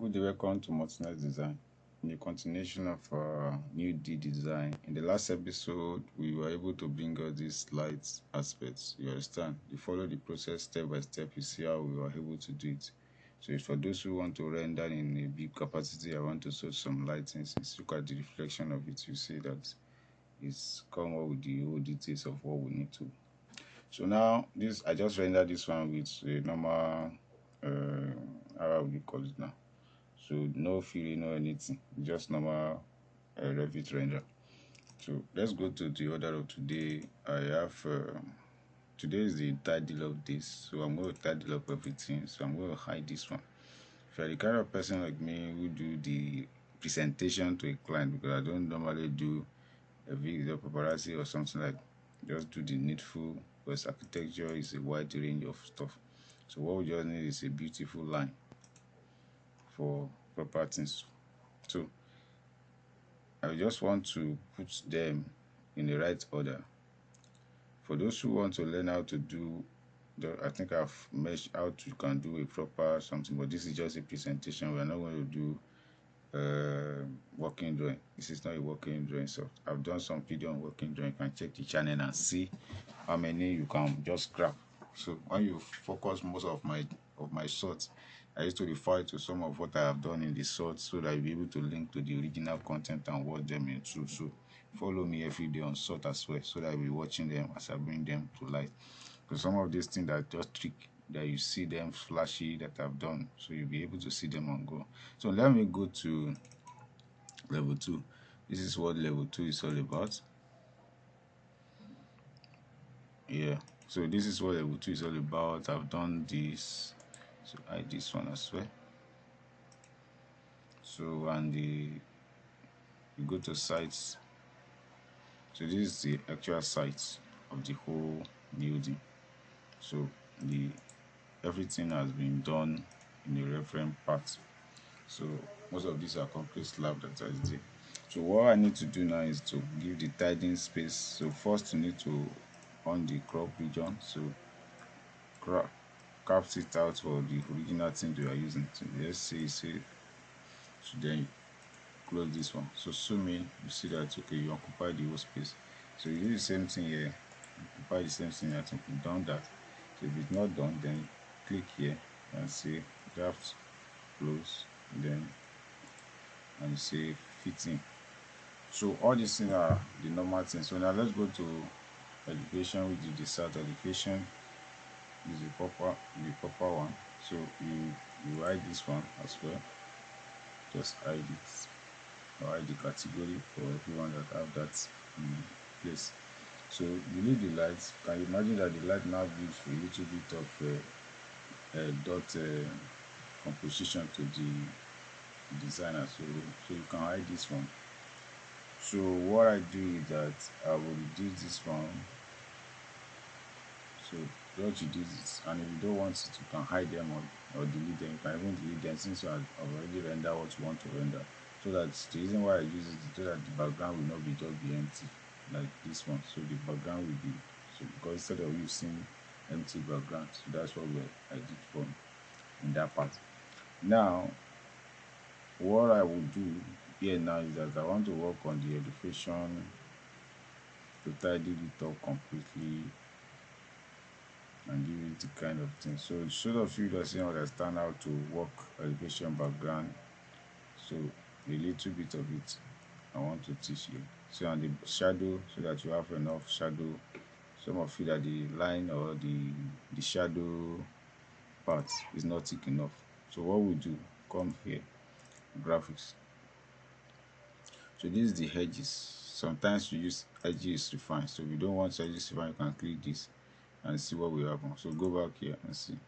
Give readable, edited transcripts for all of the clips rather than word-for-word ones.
Good day, welcome to Multi-Net Design. In the continuation of new D design, in the last episode, we were able to bring out these light aspects. You understand? You follow the process step by step. You see how we were able to do it. So, for those who want to render in a big capacity, I want to show some lightings. Look at the reflection of it. You see that it's come up with the whole details of what we need to. So now, this I just rendered this one with a normal. How would you call it now? So no filling or anything, just normal Revit render. So let's go to the order of today. I have today is the title of this, so I'm going to title up everything. So I'm going to hide this one. If you're the kind of person like me who do the presentation to a client, because I don't normally do a video paparazzi or something like, just do the needful, because architecture is a wide range of stuff. So what we just need is a beautiful line for proper things. So I just want to put them in the right order. For those who want to learn how to do, I think I've meshed out you can do a proper something, but this is just a presentation. We're not going to do working drawing. This is not a working drawing. So I've done some video on working drawing. You can check the channel and see how many you can just grab. So when you focus most of my shots, I used to refer to some of what I have done in the shorts so that you'll be able to link to the original content and watch them into. So follow me every day on short as well, so that you'll be watching them as I bring them to light. Because some of these things are just trick that you see them flashy that I've done, so you'll be able to see them and go. So let me go to level 2. This is what level 2 is all about. Yeah, so this is what level 2 is all about. I've done this, so I hide this one as well. So and you go to sites. So this is the actual site of the whole building. So everything has been done in the reference part. So most of these are complete slab that is there. So what I need to do now is to give the tidying space. So first you need to on the crop region. So craft it out for the original thing you are using. So let's see. So then close this one. So zoom in, you see that okay, you occupy the whole space. So you do the same thing here, occupy the same thing. I think we've done that. So if it's not done, then click here and say draft close, then and say fitting. So all these things are the normal things. So now let's go to elevation, which is the south elevation. This is the proper one. So you hide this one as well. Just hide it. Or the category for everyone that have that place. So you need the lights. Can you imagine that the light now gives a little bit of dot composition to the designer, so you can hide this one. So what I do is that I will reduce this one. So just reduce it, and if you don't want it, you can hide them or delete them. You can even delete them since you have already rendered what you want to render. So that's the reason why I use it, so that the background will not just be empty like this one. So the background will be, so because instead of using empty background, so that's what I did for in that part. Now what I will do here now is that I want to work on the elevation to tidy it up completely and give it the kind of thing. So sort of you doesn't understand how to work elevation background, so a little bit of it I want to teach you. So on the shadow, so that you have enough shadow. Some of you that the line or the shadow part is not thick enough. So what we do, come here, graphics. So this is the edges. Sometimes you use edges refine. So if you don't want edges refine, you can click this and see what will happen. So go back here and see.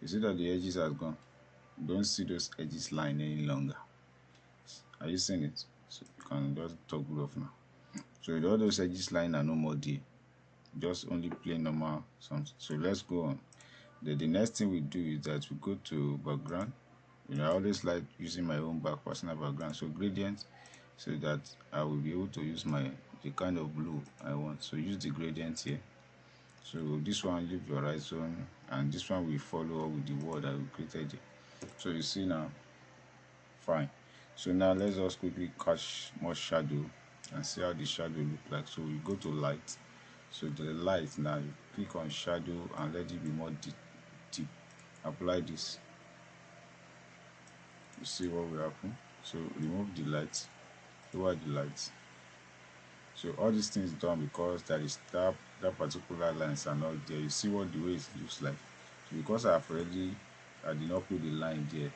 You see that the edges has gone. You don't see those edges line any longer. Are you seeing it? So you can just toggle off now. So all those edges line are no more there. Just only plain normal something. So let's go on. The next thing we do is that we go to background. I always like using my own personal background. So gradient, so that I will be able to use the kind of blue I want. So use the gradient here. So this one leave your horizon, and this one will follow with the word that we created. So you see now, fine. So now let's just quickly catch more shadow and see how the shadow look like. So we go to light. So the light, now you click on shadow and let it be more deep. Apply this. You see what will happen. So remove the light, lower the light. So all these things done because there is that particular lines are not there. You see what the way it looks like. So because I did not put the line there.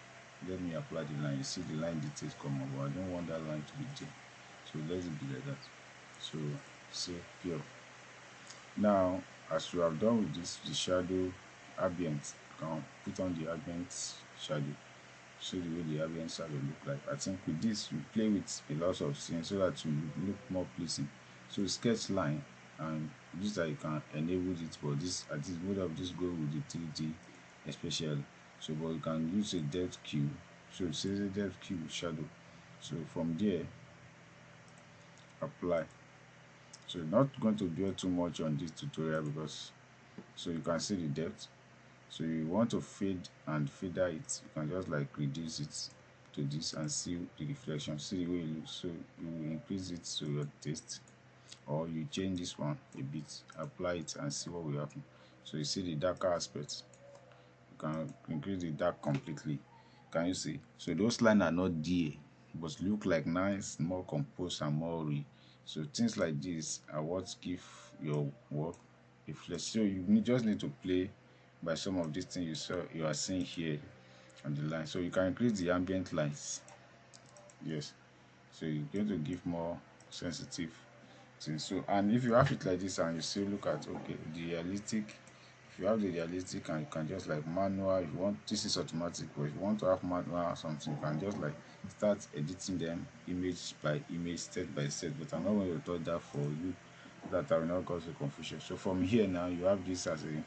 Let me apply the line. You see the line details come up, but I don't want that line to be there. So let it be like that. So say pure. Now as you have done with this, the shadow ambient, you can put on the ambient shadow. See the way the ambient shadow look like. I think with this you play with a lot of things so that you look more pleasing. So sketch line, and this that you can enable it, but this at this mode of this go with the 3D especially. So but you can use a depth cube. So it says a depth cube shadow. So from there apply. So not going to dwell too much on this tutorial because so you can see the depth. So you want to fade and feather it, you can just like reduce it to this and see the reflection, see the way it looks. So you increase it to your taste, or you change this one a bit, apply it and see what will happen. So you see the darker aspect, you can increase the dark completely. Can you see? So those lines are not there, but look like nice, more composed and more real. So things like this are what give your work a flesh. So you just need to play by some of these things you are seeing here on the line. So you can increase the ambient lines. Yes. So you're going to give more sensitive things. So and if you have it like this and you still look at okay the realistic, if you have the realistic and you can just like manual, if you want, this is automatic, but if you want to have manual or something, you can just like start editing them image by image, step by step. But I'm not going to do that for you, that I will not cause a confusion. So from here now you have this as a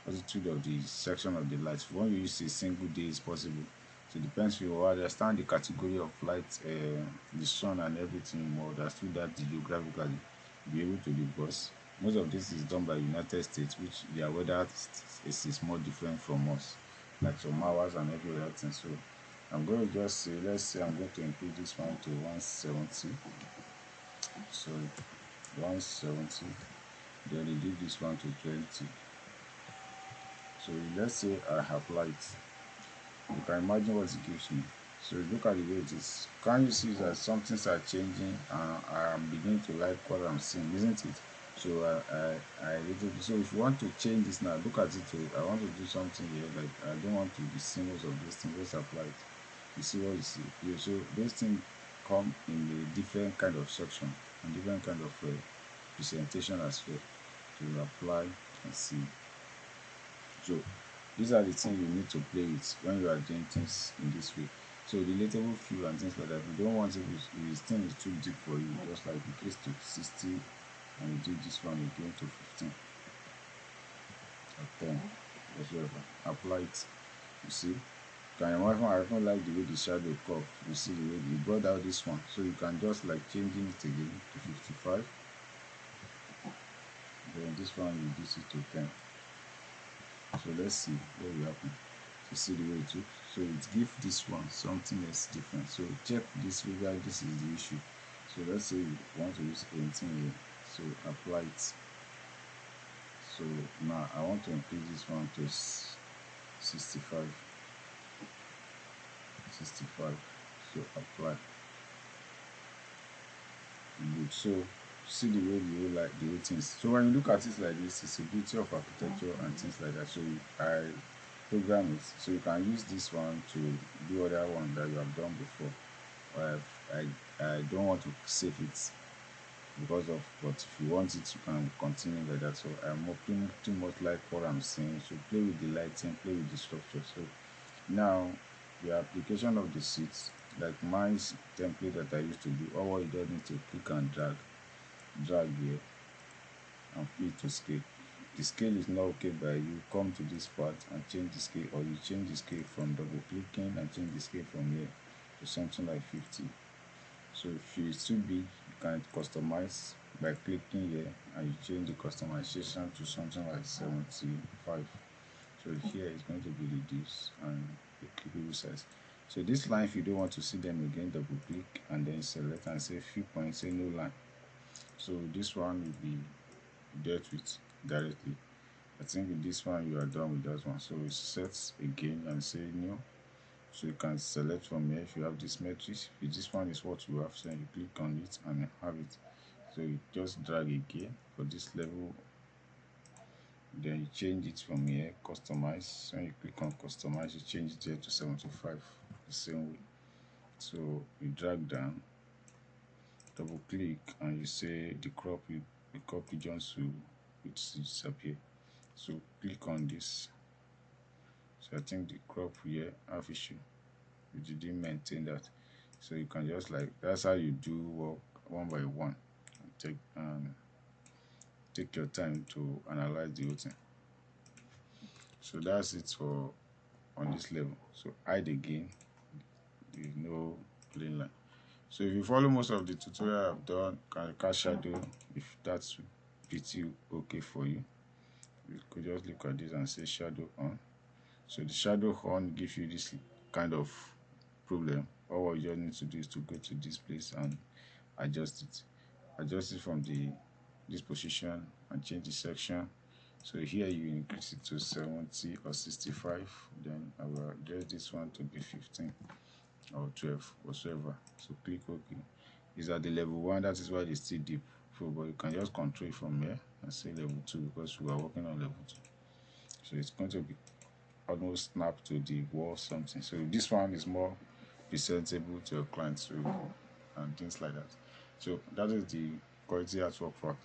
altitude of the section of the light. If you want to use a single day is possible. So it depends if you understand the category of light, the sun and everything, more understood that geographically be able to do, because most of this is done by United States, which their weather is more different from us, like some hours and every other thing. So I'm going to just say, let's say I'm going to increase this one to 170. So 170, then reduce this one to 20. So let's say I have light. You can imagine what it gives me. So look at the way it is. Can you see that some things are changing and I'm beginning to like what I'm seeing, isn't it? So so if you want to change this now, look at it. I want to do something here, like I don't want to be symbols of this thing, just apply it. You see what you see? So those things come in a different kind of section and different kind of presentation as well. To apply and see. So these are the things you need to play with when you are doing things in this way. So relatable feel and things like that. If you don't want it, if this thing is too deep for you, just like increase to 60 and you do this one again to 15 or 10, whatever. Apply it. You see? Can you imagine? I even like the way the shadow curve. You see the way you brought out this one. So you can just like changing it again to 55. Then this one reduce it to 10. So let's see what will happen. To see the way it looks. So it gives this one something else different. So check this whether this is the issue. So let's say you want to use anything here. So apply it. So now I want to increase this one to 65. 65. So apply. Good. So see the way you like the way things. So when you look at it like this, it's a beauty of architecture and things like that. So I program it, so you can use this one to do other one that you have done before. I don't want to save it because of, but if you want it you can continue like that. So I'm hoping too much like what I'm saying. So play with the lighting, play with the structure. So now the application of the seats, like mine's template that I used to do, all you don't need to click and drag here and flip to scale. The scale is not okay by you come to this part and change the scale, or you change the scale from double clicking and change the scale from here to something like 50. So if it's too big, you can customize by clicking here and you change the customization to something like 75. So here it's going to be reduced and the clickable size. So this line, if you don't want to see them again, double click and then select and say few points, say no line. So this one will be dealt with directly. I think with this one you are done with that one. So we set again and say new. So you can select from here if you have this matrix. If this one is what you have, so you click on it and have it. So you just drag again for this level, then you change it from here, customize. When you click on customize, you change it here to 75 the same way. So you drag down, double click, and you say the crop regions to disappear. So click on this. So I think the crop here have issue. You didn't maintain that. So you can just like, that's how you do work one by one. Take your time to analyze the whole thing. So that's it for on this level. So hide again, there is no plain line. So if you follow most of the tutorial I've done, can cast shadow if that's pretty okay for you. You could just look at this and say shadow on. So the shadow on gives you this kind of problem. All you just need to do is to go to this place and adjust it. Adjust it from this position and change the section. So here you increase it to 70 or 65. Then I will adjust this one to be 15 or 12 whatsoever. So click OK. Is at the level 1, that is why it's still deep. But you can just control it from here and say level 2 because we are working on level 2. So it's going to be almost snap to the wall something. So this one is more presentable to your clients and things like that. So that is the quality artwork for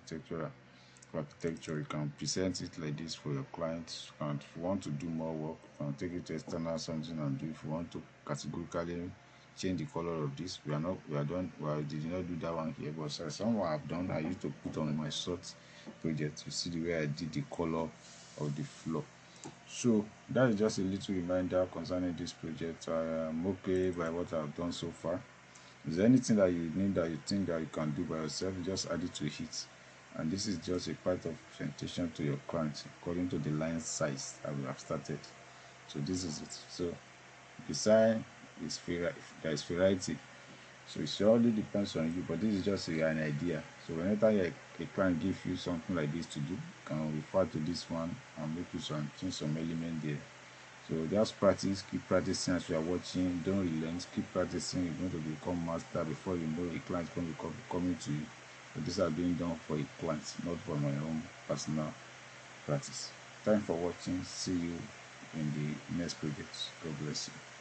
architecture. You can present it like this for your clients. And if you want to do more work, you can take it to external something and do. If you want to categorically change the color of this, we did not do that one here, but someone I've done. I used to put on my short project. You see the way I did the color of the floor. So that is just a little reminder concerning this project. I am okay by what I've done so far. Is there anything that you need that you think that you can do by yourself? Just add it to it. And this is just a part of presentation to your client according to the line size that we have started. So this is it. So design is there is variety. So it surely depends on you, but this is just an idea. So whenever a client gives you something like this to do, you can refer to this one and make use and change some element there. So just practice, keep practicing as you are watching. Don't relent, keep practicing. You're going to become master before you know a client is going to be coming to you. But this is being done for a client, not for my own personal practice. Thanks for watching. See you in the next project. God bless you.